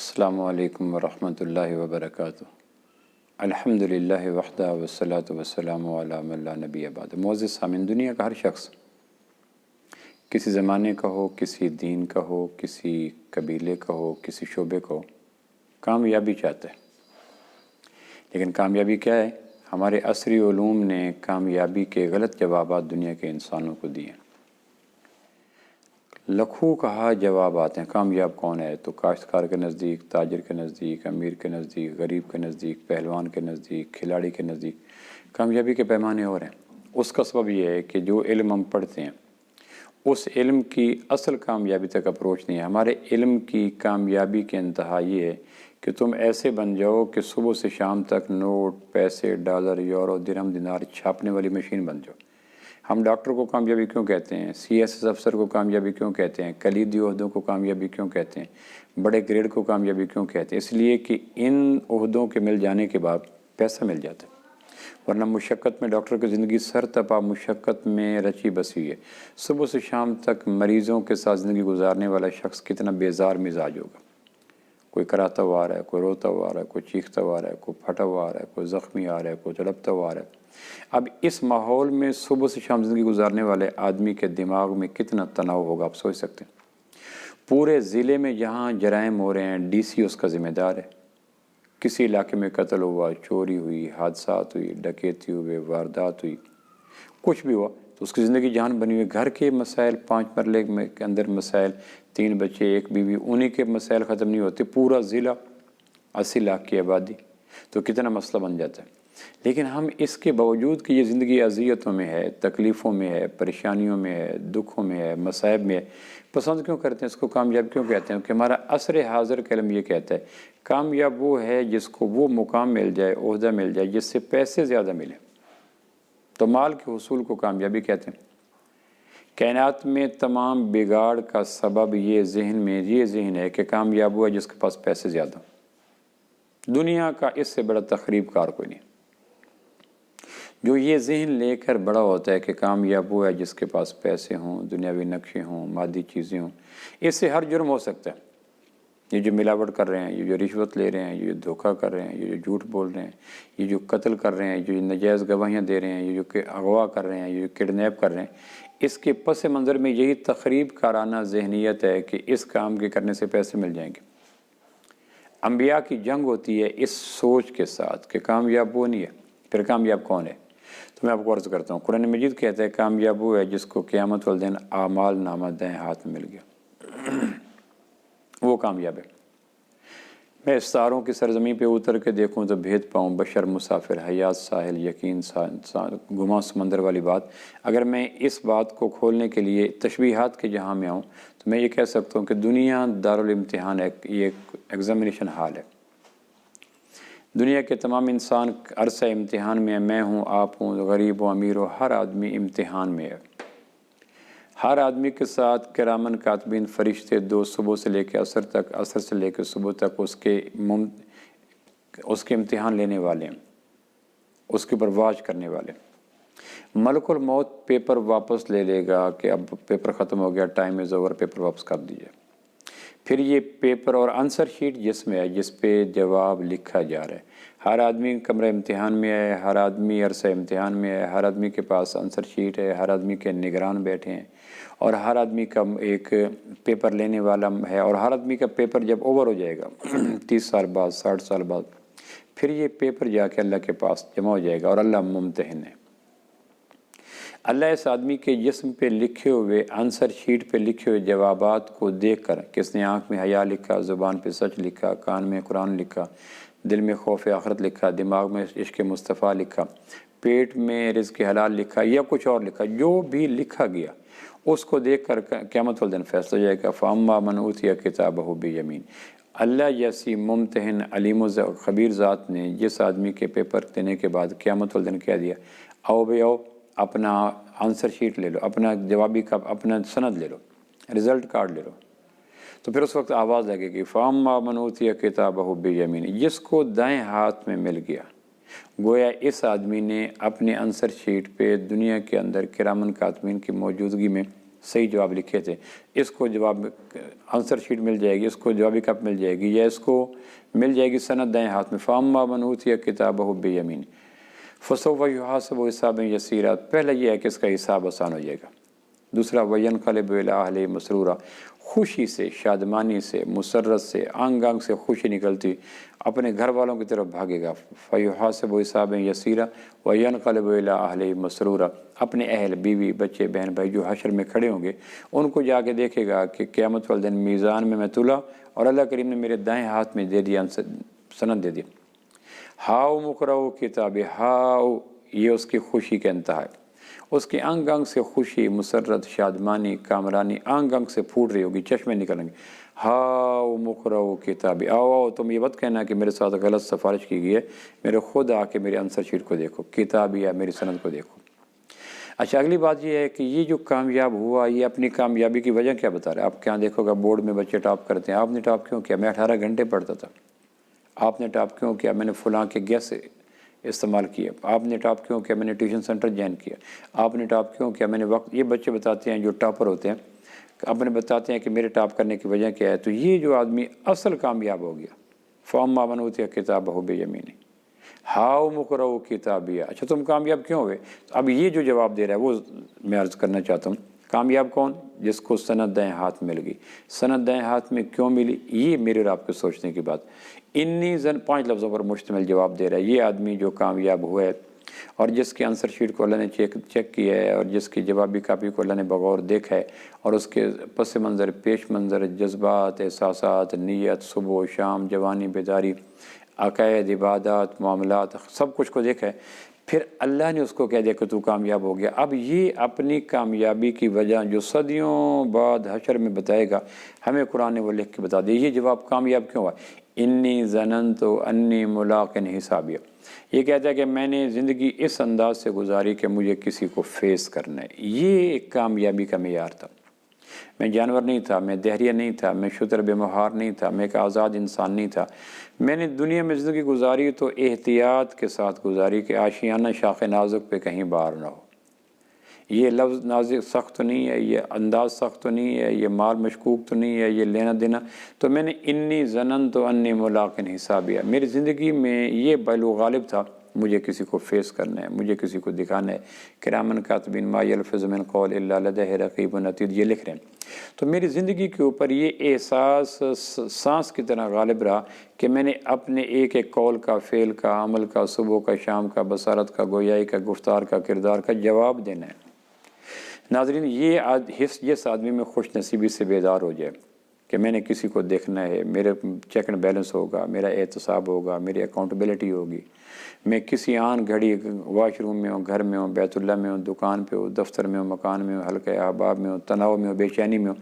السلام علیکم ورحمۃ اللہ وبرکاتہ۔ الحمدللہ وحدہ والصلاۃ والسلام علی من لا نبی بعد۔ معزز سامعین، دنیا کا ہر شخص کسی زمانے کا ہو، کسی دین کا ہو، کسی قبیلے کا ہو، کسی شعبے کا ہو، کامیابی چاہتا ہے۔ لیکن کامیابی کیا ہے؟ ہمارے عصری علوم نے کامیابی کے غلط جوابات دنیا کے انسانوں کو دیے۔ لکھوں کہا جواب آتے ہیں۔ کامیاب کون ہے؟ تو کاشتکار کے نزدیک، تاجر کے نزدیک، امیر کے نزدیک، غریب کے نزدیک، پہلوان کے نزدیک، کھلاڑی کے نزدیک کامیابی کے پیمانے اور ہیں۔ اس کا سبب یہ ہے کہ جو علم ہم پڑھتے ہیں اس علم کی اصل کامیابی تک اپروچ نہیں ہے۔ ہمارے علم کی کامیابی کے انتہا یہ ہے کہ تم ایسے بن جاؤ کہ صبح سے شام تک نوٹ، پیسے، ڈالر، یورو، درہم، دینار چھاپنے والی مشین بن جاؤ۔ ہم ڈاکٹر کو کامیابی کیوں کہتے ہیں؟ سی ایس ایس افسر کو کامیابی کیوں کہتے ہیں؟ کلیدی عہدوں کو کامیابی کیوں کہتے ہیں؟ بڑے گریڈ کو کامیابی کیوں کہتے ہیں؟ اس لیے کہ ان عہدوں کے مل جانے کے بعد پیسہ مل جاتا ہے، ورنہ مشقت میں ڈاکٹر کی زندگی سر تپا مشقت میں رچی بسی ہے۔ صبح سے شام تک مریضوں کے ساتھ زندگی گزارنے والا شخص کتنا بیزار مزاج ہوگا۔ کوئی کراتا ہوا آ رہا ہے، کوئی روتا ہوا آ رہا ہے، کوئی چیختا ہوا آ رہا ہے، کوئی پھٹا ہوا آ رہا ہے، کوئی زخمی آ رہا ہے، کوئی تڑپتا ہوا آ رہا ہے۔ اب اس ماحول میں صبح سے شام زندگی گزارنے والے آدمی کے دماغ میں کتنا تناؤ ہوگا، آپ سوچ سکتے ہیں۔ پورے ضلع میں جہاں جرائم ہو رہے ہیں ڈی سی اس کا ذمہ دار ہے۔ کسی علاقے میں قتل ہوا، چوری ہوئی، حادثات ہوئی، ڈکیتی ہوئے، واردات ہوئی، کچھ بھی ہوا تو اس کی زندگی جان بنی ہوئی۔ گھر کے مسائل، 5 مرلے کے اندر مسائل، 3 بچے، 1 بیوی، انہی کے مسائل ختم نہیں ہوتے۔ پورا ضلع 80 لاکھ کی آبادی، تو کتنا مسئلہ بن جاتا ہے۔ لیکن ہم اس کے باوجود کہ یہ زندگی اذیتوں میں ہے، تکلیفوں میں ہے، پریشانیوں میں ہے، دکھوں میں ہے، مصائب میں ہے، پسند کیوں کرتے ہیں اس کو؟ کامیاب کیوں کہتے ہیں؟ کہ ہمارا عصر حاضر کا علم یہ کہتا ہے کامیاب وہ ہے جس کو وہ مقام مل جائے، عہدہ مل جائے جس سے پیسے زیادہ ملے، تو مال کے حصول کو کامیابی کہتے ہیں۔ کائنات میں تمام بگاڑ کا سبب یہ ذہن ہے کہ کامیاب ہوا جس کے پاس پیسے زیادہ۔ دنیا کا اس سے بڑا تخریب کار کوئی نہیں۔ جو یہ ذہن لے کر بڑا ہوتا ہے کہ کامیاب ہوا ہے جس کے پاس پیسے ہوں، دنیاوی نقشے ہوں، مادی چیزیں ہوں، اس سے ہر جرم ہو سکتا ہے۔ یہ جو ملاوٹ کر رہے ہیں، یہ جو رشوت لے رہے ہیں، یہ جو دھوکہ کر رہے ہیں، یہ جو جھوٹ بول رہے ہیں، یہ جو قتل کر رہے ہیں، یہ جو ناجائز گواہیاں دے رہے ہیں، یہ جو اغوا کر رہے ہیں، یہ جو کڈنیپ کر رہے ہیں، اس کے پس منظر میں یہی تخریب کارانہ ذہنیت ہے کہ اس کام کے کرنے سے پیسے مل جائیں گے۔ انبیاء کی جنگ ہوتی ہے اس سوچ کے ساتھ کہ کامیاب وہ نہیں ہے، پھر کامیاب کون ہے؟ تو میں آپ کو عرض کرتا ہوں، قرآن مجید کہتا ہے کامیاب وہ ہے جس کو قیامت والدین اعمال نامہ دائیں ہاتھ میں مل گیا، وہ کامیاب ہے۔ میں اس ستاروں کی سرزمین پہ اتر کے دیکھوں تو بھید پاؤں، بشر مسافر، حیات ساحل، یقین گما سمندر والی بات۔ اگر میں اس بات کو کھولنے کے لیے تشبیہات کے جہاں میں آؤں تو میں یہ کہہ سکتا ہوں کہ دنیا دارالامتحان ہے، یہ ایک ایگزامینیشن ہال ہے۔ دنیا کے تمام انسان عرصہ امتحان میں ہے۔ میں ہوں، آپ ہوں، غریب ہوں، امیر ہوں، ہر آدمی امتحان میں ہے۔ ہر آدمی کے ساتھ کرامن کاتبین فرشتے دو صبح سے لے کے عصر تک، عصر سے لے کے صبح تک اس کے امتحان لینے والے ہیں، اس کے اوپر واچ کرنے والے۔ ملک الموت پیپر واپس لے لے گا کہ اب پیپر ختم ہو گیا، ٹائم از اوور، پیپر واپس کر دیجیے۔ پھر یہ پیپر اور آنسر شیٹ جس میں ہے، جس پہ جواب لکھا جا رہا ہے۔ ہر آدمی کمرہ امتحان میں ہے، ہر آدمی عرصہ امتحان میں ہے، ہر آدمی کے پاس آنسر شیٹ ہے، ہر آدمی کے نگران بیٹھے ہیں، اور ہر آدمی کا ایک پیپر لینے والا ہے، اور ہر آدمی کا پیپر جب اوور ہو جائے گا 30 سال بعد، 60 سال بعد، پھر یہ پیپر جا کے اللہ کے پاس جمع ہو جائے گا، اور اللہ ممتحن ہے۔ اللہ اس آدمی کے جسم پہ لکھے ہوئے، آنسر شیٹ پہ لکھے ہوئے جوابات کو دیکھ کر، کس نے آنکھ میں حیا لکھا، زبان پہ سچ لکھا، کان میں قرآن لکھا، دل میں خوف آخرت لکھا، دماغ میں عشق مصطفیٰ لکھا، پیٹ میں رزق حلال لکھا، یا کچھ اور لکھا، جو بھی لکھا گیا اس کو دیکھ کر قیامت والدین فیصلہ ہو جائے گا۔ فَأَمَّا مَنْ أُوتِيَ كِتَابَهُ بِيَمِينِهِ۔ اللہ جیسی ممتحن علیم و خبیر ذات نے جس آدمی کے پیپر دینے کے بعد قیامت والدین کہہ دیا آؤ بھائی آؤ، اپنا آنسر شیٹ لے لو، اپنا جوابی کا اپنا سند لے لو، رزلٹ کارڈ لے لو، تو پھر اس وقت آواز لگے گی فَأَمَّا مَنْ أُوتِيَ كِتَابَهُ بِيَمِينِهِ، جس کو دائیں ہاتھ میں مل گیا، گویا اس آدمی نے اپنے آنسر شیٹ پہ دنیا کے اندر کرامن کاتبین کی موجودگی میں صحیح جواب لکھے تھے، اس کو جواب آنسر شیٹ مل جائے گی، اس کو جوابی کپ مل جائے گی، یا اس کو مل جائے گی سند دائیں ہاتھ میں، فَأَمَّا مَنْ أُوتِيَ كِتَابَهُ بِيَمِينِهِ فَسَوْفَ يُحَاسَبُ حِسَابًا يَسِيرًا۔ پہلا یہ ہے کہ اس کا حساب آسان ہو جائے گا۔ دوسرا وَيَنْقَلِبُ إِلَىٰ أَهْلِهِ مَسْرُورًا، خوشی سے، شادمانی سے، مسرت سے، آنگ آنگ سے خوشی نکلتی اپنے گھر والوں کی طرف بھاگے گا۔ فَيُحَاسَبُ حِسَابًا يَسِيرًا وَيَنْقَلِبُ إِلَىٰ أَهْلِهِ مَسْرُورًا، اپنے اہل، بیوی، بچے، بہن بھائی جو حشر میں کھڑے ہوں گے ان کو جا کے دیکھے گا کہ قیامت والے دن میزان میں تلا اور اللہ کریم نے میرے دائیں ہاتھ میں دے دیا، سند دے دیا۔ ہاؤ مقرؤ کتاب، ہاؤ، یہ اس کی خوشی کا انتہا ہے، اس کے انگ انگ سے خوشی، مسرت، شادمانی، کامرانی انگ انگ سے پھوٹ رہی ہوگی، چشمے نکلیں گے۔ ہاؤ مقرؤ کتاب، آؤ آؤ، تم یہ مت کہنا کہ میرے ساتھ غلط سفارش کی گئی ہے، میرے خود آ کے میرے آنسر شیٹ کو دیکھو، کتاب یا میری سند کو دیکھو۔ اچھا، اگلی بات یہ ہے کہ یہ جو کامیاب ہوا، یہ اپنی کامیابی کی وجہ کیا بتا رہا ہے؟ آپ کیا دیکھو گا بورڈ میں بچے ٹاپ کرتے ہیں، آپ نے ٹاپ کیوں کیا؟ میں 18 گھنٹے پڑھتا تھا۔ آپ نے ٹاپ کیوں کیا؟ میں نے فلاں کے گیس استعمال کیا۔ آپ نے ٹاپ کیوں کیا؟ میں نے ٹیوشن سینٹر جوائن کیا۔ آپ نے ٹاپ کیوں کیا؟ میں نے وقت، یہ بچے بتاتے ہیں جو ٹاپر ہوتے ہیں، اپنے بتاتے ہیں کہ میرے ٹاپ کرنے کی وجہ کیا ہے۔ تو یہ جو آدمی اصل کامیاب ہو گیا، فَأَمَّا مَنْ أُوتِيَ كِتَابَهُ بِيَمِينِهِ ہاؤ مقرؤ کتابیہ۔ اچھا، تم کامیاب کیوں ہوئے؟ اب یہ جو جواب دے رہا ہے وہ میں عرض کرنا چاہتا ہوں، کامیاب کون؟ جس کو سند دائیں ہاتھ مل گئی۔ سند دائیں ہاتھ میں کیوں ملی؟ یہ میرے اور آپ کے سوچنے کی بات۔ انی زن 5 لفظوں پر مشتمل جواب دے رہا ہے۔ یہ آدمی جو کامیاب ہوا ہے اور جس کے آنسر شیٹ کو اللہ نے چیک کیا ہے اور جس کی جوابی کاپی کو اللہ نے بغور دیکھا ہے اور اس کے پس منظر، پیش منظر، جذبات، احساسات، نیت، صبح و شام، جوانی، بیداری، عقائد، عبادات، معاملات، سب کچھ کو دیکھا ہے، پھر اللہ نے اس کو کہہ دیا کہ تو کامیاب ہو گیا۔ اب یہ اپنی کامیابی کی وجہ جو صدیوں بعد حشر میں بتائے گا، ہمیں قرآن نے وہ لکھ کے بتا دیا۔ یہ جواب کامیاب کیوں ہوا؟ انی ظننت انی ملاق حسابیہ، یہ کہتا ہے کہ میں نے زندگی اس انداز سے گزاری کہ مجھے کسی کو فیس کرنا ہے۔ یہ ایک کامیابی کا معیار تھا۔ میں جانور نہیں تھا، میں دہریہ نہیں تھا، میں شتر بے مہار نہیں تھا، میں ایک آزاد انسان نہیں تھا۔ میں نے دنیا میں زندگی گزاری تو احتیاط کے ساتھ گزاری کہ آشیانہ شاخ نازک پہ کہیں بار نہ ہو۔ یہ لفظ نازک سخت تو نہیں ہے، یہ انداز سخت تو نہیں ہے، یہ مال مشکوک تو نہیں ہے، یہ لینا دینا۔ تو میں نے انی ظننت انی ملاق حسابیہ، میری زندگی میں یہ پہلو غالب تھا، مجھے کسی کو فیس کرنا ہے، مجھے کسی کو دکھانا ہے۔ کرامن کاتبین ما یلفظ من قول الا لدیہ رقیب عتید، یہ لکھ رہے ہیں۔ تو میری زندگی کے اوپر یہ احساس سانس کی طرح غالب رہا کہ میں نے اپنے ایک ایک قول کا، فعل کا، عمل کا، صبح کا، شام کا، بصارت کا، گویائی کا، گفتار کا، کردار کا جواب دینا ہے۔ ناظرین، یہ حص جس آدمی میں خوش نصیبی سے بیدار ہو جائے کہ میں نے کسی کو دیکھنا ہے، میرے چیک اینڈ بیلنس ہوگا، میرا احتساب ہوگا، میری اکاؤنٹیبلٹی ہوگی، میں کسی آن گھڑی واش روم میں ہوں، گھر میں ہوں، بیت اللہ میں ہوں، دکان پہ ہوں، دفتر میں ہوں، مکان میں ہوں، حلقہ احباب میں ہوں، تناؤ میں ہوں، بے چینی میں ہوں،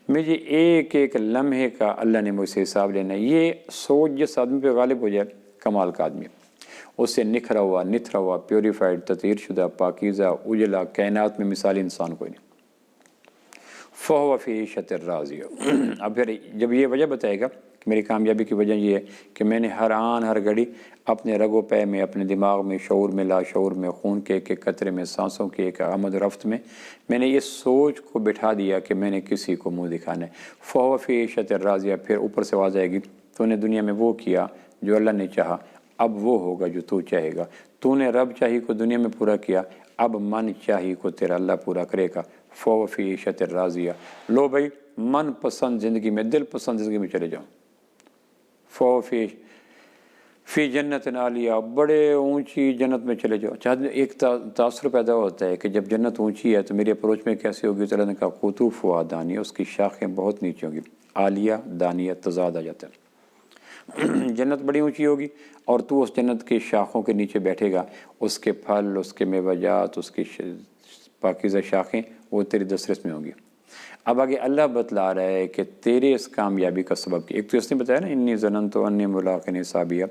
مجھے ایک ایک لمحے کا اللہ نے مجھ سے حساب لینا ہے۔ یہ سوچ جس آدمی پہ غالب ہو جائے، کمال کا آدمی، اس سے نکھرا ہوا، نتھرا ہوا، پیوریفائڈ، تطہیر شدہ، پاکیزہ، اجلا، کائنات میں مثالی انسان کوئی نہیں۔ فَهُوَ فِي عِيشَةٍ رَاضِيَةٍ۔ اب پھر جب یہ وجہ بتائے گا کہ میری کامیابی کی وجہ یہ ہے کہ میں نے ہر آن ہر گھڑی اپنے رگ و پے میں، اپنے دماغ میں، شعور میں، لاشعور میں، خون کے ایک ایک قطرے میں، سانسوں کے ایک آمد و رفت میں نے اس سوچ کو بٹھا دیا کہ میں نے کسی کو منہ دکھانا ہے۔ فَهُوَ فِي عِيشَةٍ رَاضِيَةٍ، پھر اوپر سے آواز آئے گی، تو نے دنیا میں وہ کیا جو اللہ نے چاہا، اب وہ ہوگا جو تو چاہے گا۔ تو نے رب چاہی کو دنیا میں پورا کیا، اب من چاہی کو تیرا اللہ پورا کرے گا۔ فَهُوَ فِي عِيشَةٍ رَاضِيَةٍ، لو بھائی من پسند زندگی میں، دل پسند زندگی میں چلے جاؤ۔ فَهُوَ فی جنت عالیہ، بڑے اونچی جنت میں چلے جاؤ۔ چاہتے ایک تاثر پیدا ہوتا ہے کہ جب جنت اونچی ہے تو میری اپروچ میں کیسے ہوگی؟ تو اللہ نے کہا قطوفہا دانیہ، اس کی شاخیں بہت نیچے ہوں گی۔ عالیہ، دانیہ تضاد آ جاتا ہے۔ جنت بڑی اونچی ہوگی اور تو اس جنت کی شاخوں کے نیچے بیٹھے گا، اس کے پھل، اس کے میوہ جات، اس کی پاکیزہ شاخیں وہ تیری دسترس میں ہوں گی۔ اب آگے اللہ بتلا رہا ہے کہ تیرے اس کامیابی کا سبب کیا۔ ایک تو اس نے بتایا نا انی ظننت انی ملاق حسابیہ،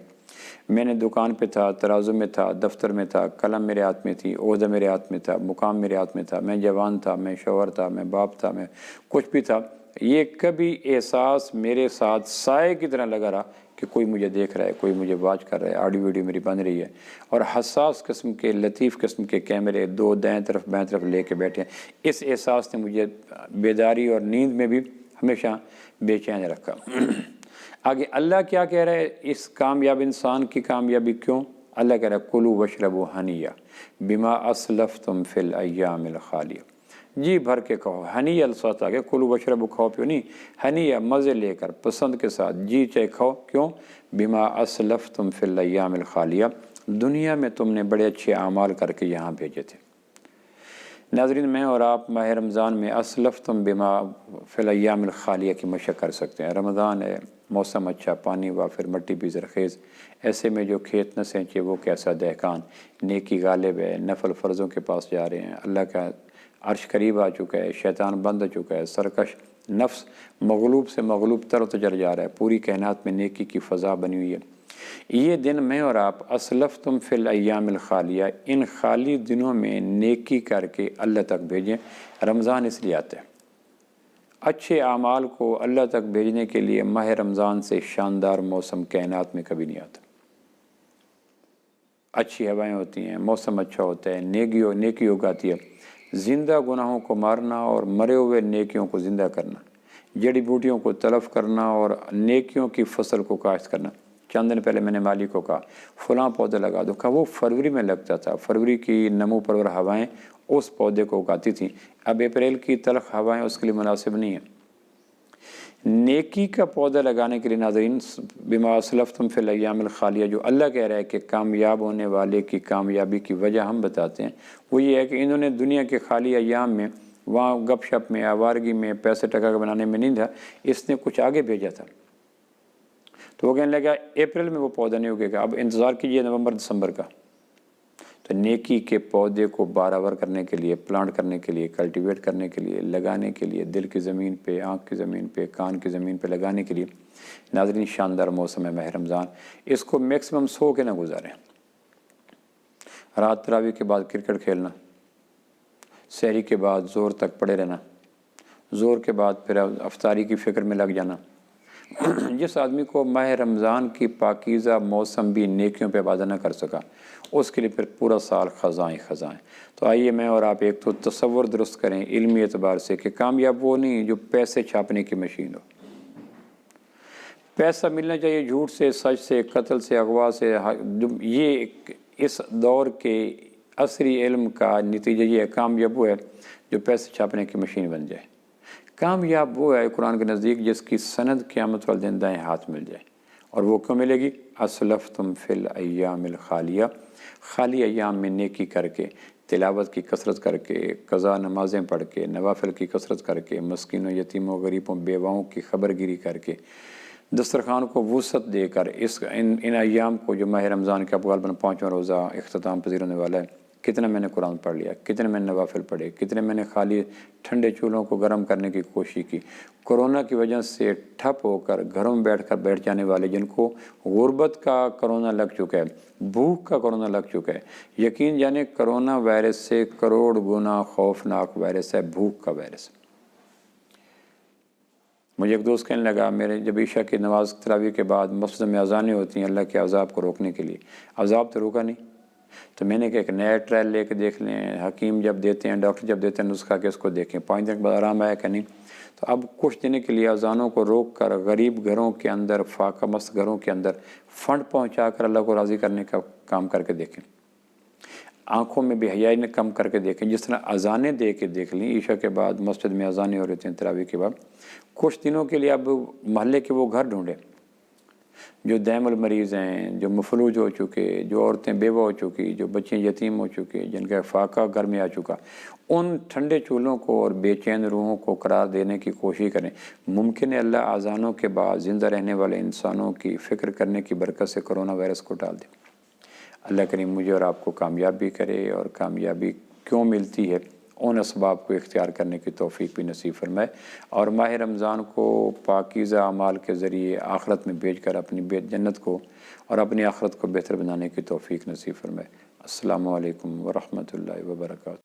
میں نے دکان پہ تھا، ترازو میں تھا، دفتر میں تھا، قلم میرے ہاتھ میں تھی، عہدہ میرے ہاتھ میں تھا، مقام میرے ہاتھ میں تھا، میں جوان تھا، میں شوہر تھا، میں باپ تھا، میں کچھ بھی تھا، یہ کبھی احساس میرے ساتھ سائے کی طرح لگا رہا کہ کوئی مجھے دیکھ رہا ہے، کوئی مجھے واچ کر رہا ہے، آڈیو ویڈیو میری بن رہی ہے، اور حساس قسم کے لطیف قسم کے کیمرے دو دائیں طرف بائیں طرف لے کے بیٹھے ہیں۔ اس احساس نے مجھے بیداری اور نیند میں بھی ہمیشہ بے چین رکھا۔ آگے اللہ کیا کہہ رہا ہے اس کامیاب انسان کی کامیابی کیوں؟ اللہ کہہ رہا ہے کلوا واشربوا ہنیا بما اسلفتم فی الایام الخالیہ، جی بھر کے کھاؤ، ہنی الفاظ آگے، کلوا واشربوا کھاؤ پیو نہیں، ہنیا مزے لے کر پسند کے ساتھ جی چاہے کھاؤ، کیوں؟ بما اسلفتم فی الایام الخالیہ، دنیا میں تم نے بڑے اچھے اعمال کر کے یہاں بھیجے تھے۔ ناظرین، میں اور آپ ماہ رمضان میں اسلفتم بما فی الایام الخالیہ کی مشق کر سکتے ہیں۔ رمضان ہے، موسم اچھا، پانی وافر، مٹی بھی زرخیز، ایسے میں جو کھیت نہ سینچے وہ کیسا دہقان، نیکی غالب ہے، نفل فرضوں کے پاس جا رہے ہیں، اللہ کا عرش قریب آ چکا ہے، شیطان بند ہو چکا ہے، سرکش نفس مغلوب سے مغلوب تر اتجر جا رہا ہے، پوری کائنات میں نیکی کی فضا بنی ہوئی ہے۔ یہ دن میں اور آپ اسلفتم فی الایام الخالیہ، ان خالی دنوں میں نیکی کر کے اللہ تک بھیجیں۔ رمضان اس لیے آتا ہے، اچھے اعمال کو اللہ تک بھیجنے کے لیے ماہ رمضان سے شاندار موسم کائنات میں کبھی نہیں آتا۔ اچھی ہوائیں ہوتی ہیں، موسم اچھا ہوتا ہے، نیکی اگاتی ہے۔ زندہ گناہوں کو مارنا اور مرے ہوئے نیکیوں کو زندہ کرنا، جڑی بوٹیوں کو تلف کرنا اور نیکیوں کی فصل کو کاشت کرنا۔ چند دن پہلے میں نے مالی کو کہا فلاں پودے لگا دو، کہا وہ فروری میں لگتا تھا، فروری کی نمو پرور ہوائیں اس پودے کو اگاتی تھیں، اب اپریل کی تلخ ہوائیں اس کے لیے مناسب نہیں ہیں۔ نیکی کا پودا لگانے کے لیے ناظرین بما اسلفتم فی الایام الخالیہ، جو اللہ کہہ رہا ہے کہ کامیاب ہونے والے کی کامیابی کی وجہ ہم بتاتے ہیں، وہ یہ ہے کہ انہوں نے دنیا کے خالی ایام میں وہاں گپ شپ میں، آوارگی میں، پیسے ٹکا بنانے میں نہیں تھا، اس نے کچھ آگے بھیجا تھا۔ تو وہ کہنے لگا اپریل میں وہ پودا نہیں اگے گا، اب انتظار کیجئے نومبر دسمبر کا۔ تو نیکی کے پودے کو بارآور کرنے کے لیے، پلانٹ کرنے کے لیے، کلٹیویٹ کرنے کے لیے، لگانے کے لیے، دل کی زمین پہ، آنکھ کی زمین پہ، کان کی زمین پہ لگانے کے لیے ناظرین شاندار موسم ہے ماہ رمضان، اس کو میکسیمم سو کے نہ گزاریں۔ رات تراویح کے بعد کرکٹ کھیلنا، سحری کے بعد زور تک پڑے رہنا، زور کے بعد پھر افطاری کی فکر میں لگ جانا۔ جس آدمی کو ماہ رمضان کی پاکیزہ موسم بھی نیکیوں پہ وعدہ نہ کر سکا، اس کے لیے پھر پورا سال خزائیں خزائیں۔ تو آئیے میں اور آپ ایک تو تصور درست کریں علمی اعتبار سے کہ کامیاب وہ نہیں جو پیسے چھاپنے کی مشین ہو۔ پیسہ ملنا چاہیے جھوٹ سے، سچ سے، قتل سے، اغوا سے، یہ اس دور کے عصری علم کا نتیجہ یہ ہے۔ کامیاب وہ ہے جو پیسے چھاپنے کی مشین بن جائے۔ کامیاب وہ ہے قرآن کے نزدیک جس کی سند قیامت والے دن دائیں ہاتھ مل جائے، اور وہ کیوں ملے گی؟ اسلفتم فی الایام الخالیہ، خالی ایام میں نیکی کر کے، تلاوت کی کثرت کر کے، قضا نمازیں پڑھ کے، نوافل کی کثرت کر کے، مسکینوں، یتیموں، غریبوں، بیواؤں کی خبر گیری کر کے، دسترخوان کو وسعت دے کر ان ایام کو جو ماہ رمضان کا غالباً 5واں روزہ اختتام پذیر ہونے والا ہے، کتنا میں نے قرآن پڑھ لیا، کتنے میں نے نوافل پڑھے، کتنے میں نے خالی ٹھنڈے چولہوں کو گرم کرنے کی کوشش کی۔ کرونا کی وجہ سے ٹھپ ہو کر گھروں میں بیٹھ جانے والے جن کو غربت کا کرونا لگ چکا ہے، بھوک کا کرونا لگ چکا ہے، یقین جانے کرونا وائرس سے کروڑ گنا خوفناک وائرس ہے، بھوک کا وائرس۔ مجھے ایک دوست کہنے لگا میرے جب عشاء کی نماز تراویح کے بعد مسجد میں اذانیں ہوتی ہیں اللہ کے عذاب کو روکنے کے لیے، عذاب تو روکا نہیں، تو میں نے کہا ایک نیا ٹرائل لے کے دیکھ لیں، حکیم جب دیتے ہیں، ڈاکٹر جب دیتے ہیں نسخہ کہ اس کو دیکھیں 5 دن کے بعد آرام آیا کہ نہیں۔ تو اب کچھ دن کے لیے اذانوں کو روک کر غریب گھروں کے اندر، فاقہ مست گھروں کے اندر فنڈ پہنچا کر اللہ کو راضی کرنے کا کام کر کے دیکھیں، آنکھوں میں بے حیائی نے کم کر کے دیکھیں، جس طرح اذانیں دے کے دیکھ لیں، عشاء کے بعد مسجد میں اذانیں ہو رہی ہیں تراویح کے بعد، کچھ دنوں کے لیے اب محلے کے وہ گھر ڈھونڈیں جو دائم المریض ہیں، جو مفلوج ہو چکے، جو عورتیں بیوہ ہو چکی، جو بچے یتیم ہو چکے، جن کا فاقہ گھر میں آ چکا، ان ٹھنڈے چولہوں کو اور بے چین روحوں کو قرار دینے کی کوشش کریں۔ ممکن ہے اللہ اذانوں کے بعد زندہ رہنے والے انسانوں کی فکر کرنے کی برکت سے کرونا وائرس کو ٹال دے۔ اللہ کریم مجھے اور آپ کو کامیابی کرے، اور کامیابی کیوں ملتی ہے ان اسباب کو اختیار کرنے کی توفیق بھی نصیب فرمائے، اور ماہ رمضان کو پاکیزہ اعمال کے ذریعے آخرت میں بھیج کر اپنی جنت کو اور اپنی آخرت کو بہتر بنانے کی توفیق نصیب فرمائے۔ السلام علیکم ورحمۃ اللہ وبرکاتہ۔